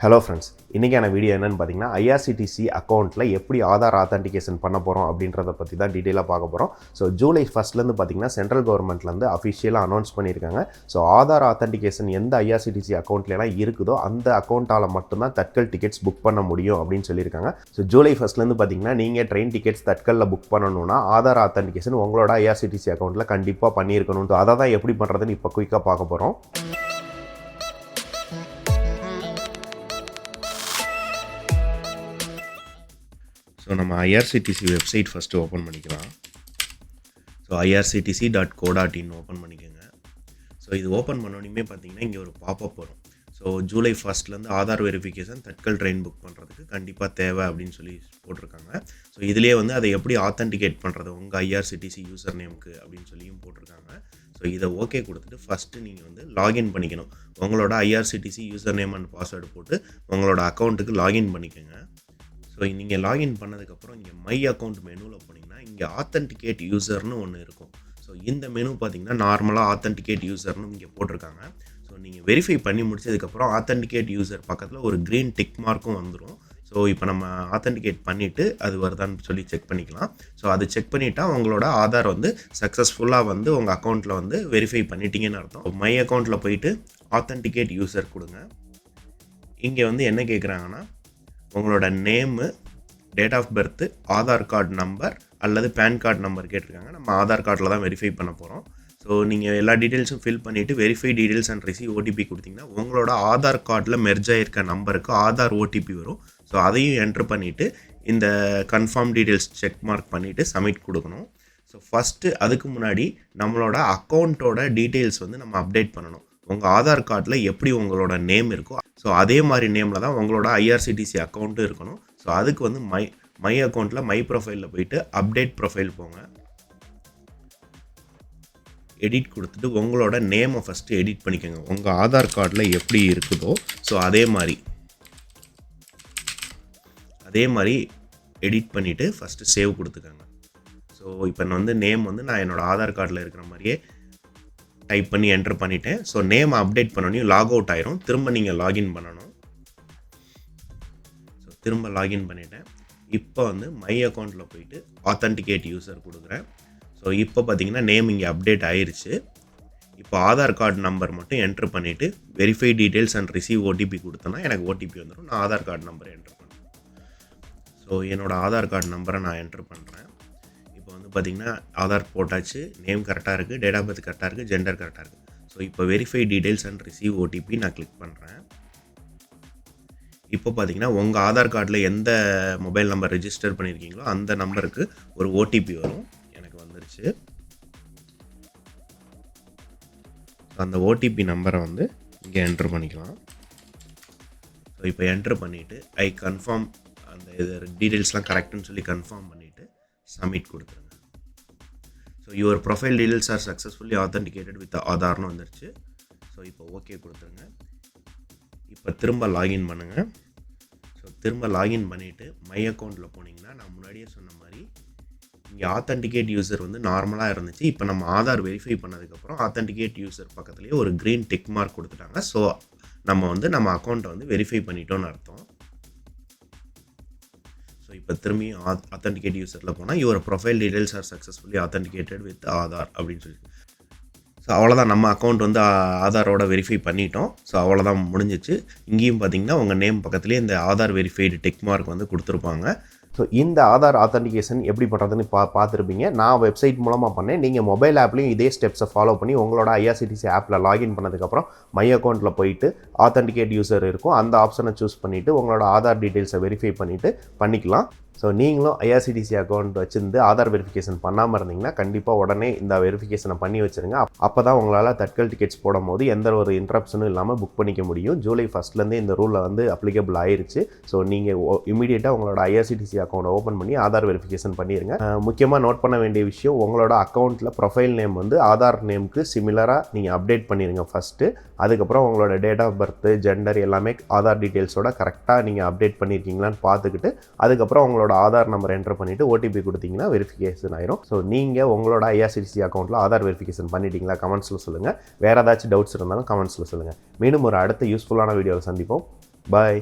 Hello friends, இன்றைக்கான video என்னென்னு பார்த்தீங்கன்னா IRCTC அக்கௌண்ட்டில் எப்படி ஆதார் ஆத்தென்டிகேஷன் பண்ண போகிறோம் அப்படின்றத பற்றி தான் டீட்டெயிலாக பார்க்க போகிறோம். ஸோ ஜூலை 1 பார்த்தீங்கன்னா சென்ட்ரல் கவர்மெண்ட்லேருந்து அஃபிஷியலாக அனௌன்ஸ் பண்ணியிருக்காங்க. ஸோ ஆதார் ஆத்தென்டிகேஷன் எந்த IRCTC அக்கௌண்ட்லாம் இருக்குதோ அந்த அக்கௌண்ட்டால் மட்டும்தான் தட்கல் டிக்கெட்ஸ் புக் பண்ண முடியும் அப்படின்னு சொல்லியிருக்காங்க. ஸோ ஜூலை 1 பார்த்தீங்கன்னா நீங்கள் ட்ரெயின் டிக்கெட்ஸ் தட்கலில் புக் பண்ணணும்னா ஆதார் ஆத்தென்டிகேஷன் உங்களோட IRCTC அக்கௌண்ட்டில் கண்டிப்பாக பண்ணியிருக்கணும். அதை தான் எப்படி பண்ணுறதுன்னு இப்போ குயிக்காக பார்க்க போகிறோம். ஸோ நம்ம IRCTC வெப்சைட் ஃபஸ்ட்டு ஓப்பன் பண்ணிக்கலாம். ஸோ irctc.co.in ஓப்பன் பண்ணிக்கோங்க. ஸோ இது ஓப்பன் பண்ணோன்னே பார்த்தீங்கன்னா இங்கே ஒரு பாப்அப் வரும். So July 1 Aadhaar verification Tatkal train book பண்ணுறதுக்கு கண்டிப்பாக தேவை அப்படின்னு சொல்லி போட்டிருக்காங்க. ஸோ இதிலே அதை எப்படி ஆத்தென்டிகேட் பண்ணுறது உங்கள் IRCTC யூசர் நேமுக்கு அப்படின்னு சொல்லியும் போட்டிருக்காங்க. ஸோ இதை ஓகே கொடுத்துட்டு ஃபஸ்ட்டு நீங்கள் லாகின் பண்ணிக்கணும். உங்களோட IRCTC user name and password போட்டு உங்களோட அக்கௌண்ட்டுக்கு லாகின் பண்ணிக்கோங்க. ஸோ நீங்கள் லாகின் பண்ணதுக்கப்புறம் இங்கே மை அக்கௌண்ட் மெனுவில் போனீங்கன்னா இங்கே ஆத்தென்டிகேட் யூசர்னு ஒன்று இருக்கும். ஸோ இந்த மெனு பார்த்தீங்கன்னா நார்மலாக ஆத்தென்டிகேட் யூசர்னு இங்கே போட்டிருக்காங்க. ஸோ நீங்கள் வெரிஃபை பண்ணி முடிச்சதுக்கப்புறம் ஆத்தென்டிகேட் யூசர் பக்கத்தில் ஒரு க்ரீன் டிக் மார்க்கும் வந்துடும். ஸோ இப்போ நம்ம ஆத்தென்டிகேட் பண்ணிவிட்டு அது வருதான்னு சொல்லி செக் பண்ணிக்கலாம். ஸோ அது செக் பண்ணிட்டா உங்களோட ஆதார் சக்ஸஸ்ஃபுல்லாக உங்கள் அக்கௌண்ட்டில் வெரிஃபை பண்ணிட்டீங்கன்னு அர்த்தம். மை அக்கௌண்ட்டில் போயிட்டு ஆத்தென்டிகேட் யூசர் கொடுங்க. இங்கே என்ன கேட்குறாங்கன்னா உங்களோட name, date of birth, Aadhaar card number அல்லது பேன் கார்டு நம்பர் கேட்டிருக்காங்க. நம்ம ஆதார் கார்டில் தான் வெரிஃபை பண்ண போகிறோம். ஸோ நீங்கள் எல்லா டீட்டெயில்ஸும் ஃபில் பண்ணிவிட்டு verify details and receive OTP கொடுத்தீங்கன்னா உங்களோட ஆதார் கார்டில் மெர்ஜ் ஆகிருக்க நம்பருக்கு ஆதார் OTP வரும். ஸோ அதையும் என்ட்ரு பண்ணிவிட்டு இந்த கன்ஃபார்ம் டீட்டெயில்ஸ் செக் மார்க் பண்ணிவிட்டு சப்மிட் கொடுக்கணும். ஸோ ஃபஸ்ட்டு அதுக்கு முன்னாடி நம்மளோட அக்கௌண்ட்டோட டீட்டெயில்ஸ் நம்ம அப்டேட் பண்ணணும். உங்கள் ஆதார் கார்டில் எப்படி உங்களோட நேம் இருக்கோ ஸோ அதே மாதிரி நேமில் தான் உங்களோட IRCTC அக்கௌண்ட்டும் இருக்கணும். ஸோ அதுக்கு மை அக்கௌண்ட்டில் மை ப்ரொஃபைலில் போயிட்டு அப்டேட் ப்ரொஃபைல் போங்க. எடிட் கொடுத்துட்டு உங்களோட நேமை ஃபஸ்ட்டு எடிட் பண்ணிக்கோங்க. உங்கள் ஆதார் கார்டில் எப்படி இருக்குதோ ஸோ அதே மாதிரி எடிட் பண்ணிவிட்டு ஃபஸ்ட்டு சேவ் கொடுத்துக்கோங்க. ஸோ இப்போ நேம் நான் என்னோடய ஆதார் கார்டில் இருக்கிற மாதிரியே டைப் பண்ணி என்ட்ரு பண்ணிட்டேன். ஸோ நேம் அப்டேட் பண்ணணும், லாக் அவுட் ஆயிரும். திரும்ப நீங்கள் லாகின் பண்ணணும். ஸோ திரும்ப லாகின் பண்ணிட்டேன். இப்போ மை அக்கௌண்ட்டில் போயிட்டு ஆத்தென்டிகேட் யூசர் கொடுக்குறேன். ஸோ இப்போ பார்த்தீங்கன்னா நேம் இங்கே அப்டேட் ஆயிடுச்சு. இப்போ ஆதார் கார்டு நம்பர் மட்டும் என்ட்ரு பண்ணிவிட்டு verify details and receive OTP கொடுத்தேன்னா எனக்கு OTP வந்துடும். நான் ஆதார் கார்டு நம்பரை என்ட்ரு பண்ணுறேன். ஸோ என்னோடய ஆதார் கார்டு நம்பரை நான் என்ட்ரு பண்ணுறேன். பார்த்தீங்கன்னா ஆதார் போட்டாச்சு, நேம் கரெக்டாக இருக்குது, டேட் ஆஃப் பர்த் கரெக்டாக இருக்குது, ஜெண்டர் கரெக்டாக இருக்குது. ஸோ இப்போ verify details and receive OTP நான் கிளிக் பண்ணுறேன். இப்போ பார்த்தீங்கன்னா உங்கள் ஆதார் கார்டில் எந்த மொபைல் நம்பர் ரெஜிஸ்டர் பண்ணியிருக்கீங்களோ அந்த நம்பருக்கு ஒரு OTP வரும். எனக்கு வந்துருச்சு. அந்த OTP நம்பரை இங்கே என்ட்ரு பண்ணிக்கலாம். ஸோ இப்போ என்ட்ரு பண்ணிவிட்டு ஐ கன்ஃபார்ம் அந்த இது டீட்டெயில்ஸ்லாம் கரெக்டுன்னு சொல்லி கன்ஃபார்ம் பண்ணிவிட்டு சப்மிட் கொடுத்துருங்க. So your profile details are successfully authenticated with ஆதார்னு வந்துருச்சு. ஸோ இப்போ ஓகே கொடுத்துருங்க. இப்போ திரும்ப லாகின் பண்ணுங்கள். ஸோ திரும்ப லாகின் பண்ணிவிட்டு மை அக்கௌண்ட்டில் போனீங்கன்னா நான் முன்னாடியே சொன்ன மாதிரி இங்கே ஆத்தென்டிகேட் யூசர் நார்மலாக இருந்துச்சு. இப்போ நம்ம ஆதார் வெரிஃபை பண்ணதுக்கப்புறம் ஆத்தென்டிகேட் யூசர் பக்கத்துலேயே ஒரு க்ரீன் டிக் மார்க் கொடுத்துட்டாங்க. ஸோ நம்ம நம்ம அக்கௌண்ட்டை வெரிஃபை பண்ணிட்டோன்னு அர்த்தம். ஸோ இப்போ திரும்பி ஆத்தென்டிகேட் யூசரில் போனால் your profile details are successfully authenticated with Aadhaar அப்படின்னு சொல்லி. ஸோ அவ்வளோதான், நம்ம அக்கௌண்ட் ஆதாரோட வெரிஃபை பண்ணிட்டோம். ஸோ அவ்வளோதான் முடிஞ்சிச்சு. இங்கேயும் பார்த்தீங்கன்னா உங்கள் நேம் பக்கத்துலேயே இந்த ஆதார் வெரிஃபைடு டிக் மார்க் கொடுத்துருப்பாங்க. ஸோ இந்த ஆதார் ஆத்தென்டிகேஷன் எப்படி பண்ணுறதுன்னு பார்த்துருப்பீங்க. நான் வெப்சைட் மூலமாக பண்ணேன். நீங்கள் மொபைல் ஆப்லேயும் இதே ஸ்டெப்ஸை ஃபாலோ பண்ணி உங்களோட IRCTC ஆப்பில் லாகின் பண்ணதுக்கப்புறம் மை அக்கௌண்ட்டில் போயிட்டு ஆத்தென்டிகேட் யூசர் இருக்கும், அந்த ஆப்ஷனை சூஸ் பண்ணிவிட்டு உங்களோட ஆதார் டீட்டெயில்ஸை வெரிஃபை பண்ணிவிட்டு பண்ணிக்கலாம். ஸோ நீங்களும் IRCTC அக்கௌண்ட் வச்சுருந்து ஆதார் வெரிஃபிகேஷன் பண்ணாமல் இருந்தீங்கன்னா கண்டிப்பாக உடனே இந்த வெரிஃபிகேஷனை பண்ணி வச்சுருங்க. அப்போ தான் உங்களால் தட்கல் டிக்கெட்ஸ் போடும் போது எந்த ஒரு இன்ட்ரப்ஷனும் இல்லாமல் புக் பண்ணிக்க முடியும். ஜூலை 1 இந்த ரூலில் அப்ளிகபிள் ஆயிருச்சு. ஸோ நீங்கள் இமீடியட்டாக உங்களோட IRCTC அக்கௌண்ட்டை ஓப்பன் பண்ணி ஆதார் வெரிஃபிகேஷன் பண்ணிடுங்க. முக்கியமாக நோட் பண்ண வேண்டிய விஷயம், உங்களோட அக்கௌண்ட்டில் ப்ரொஃபைல் நேம் ஆதார் நேமுக்கு சிமிலராக நீங்கள் அப்டேட் பண்ணிடுங்க ஃபஸ்ட்டு. அதுக்கப்புறம் உங்களோட டேட் ஆஃப் பர்த்து, ஜெண்டர் எல்லாமே ஆதார் டீட்டெயில்ஸோட கரெக்டாக நீங்கள் அப்டேட் பண்ணியிருக்கீங்களான்னு பார்த்துக்கிட்டு அதுக்கப்புறம் உங்களோட ஆதார் நம்பர் என்டர் பண்ணிவிட்டு OTP கொடுத்தீங்கன்னா வெரிஃபிகேஷன் ஆயிரும். ஸோ நீங்கள் உங்களோட IRCTC அக்கௌண்ட்டில் ஆதார் வெரிஃபிகேஷன் பண்ணிட்டீங்களா கமெண்ட்ஸில் சொல்லுங்கள். வேறு ஏதாச்சும் டவுட்ஸ் இருந்தாலும் கமெண்ட்ஸில் சொல்லுங்கள். மீண்டும் ஒரு அடுத்த யூஸ்ஃபுல்லான வீடியோவில் சந்திப்போம். பாய்.